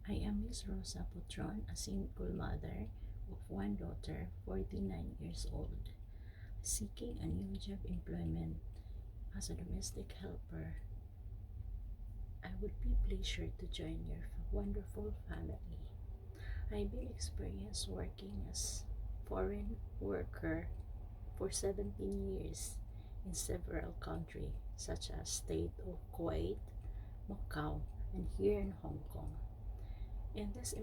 I am Miss Rosa Putron, a single mother of one daughter, 49 years old, seeking a new job employment as a domestic helper. I would be pleased to join your wonderful family. I've been experienced working as foreign worker for 17 years in several countries such as State of Kuwait, Macau, and here in Hong Kong. In this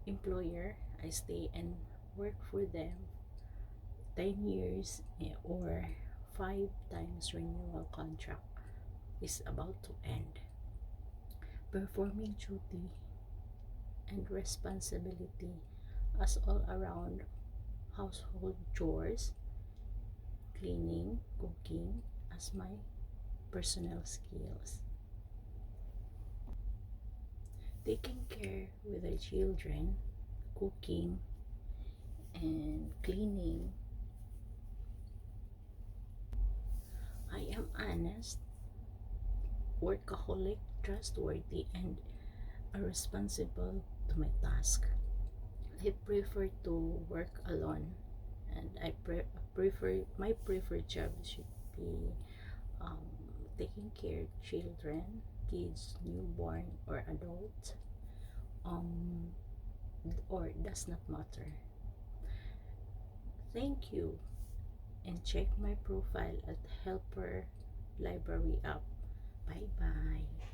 employer, I stay and work for them 10 years or 5 times renewal contract is about to end. Performing duty and responsibility as all around household chores, cleaning, cooking as my personal skills. Taking care with the children, cooking, and cleaning. I am honest, workaholic, trustworthy, and responsible to my task. I prefer to work alone, and I prefer my preferred job should be um, taking care of children, kids, newborn or adult, um, or does not matter. Thank you, and check my profile at Helper Library app. Bye bye.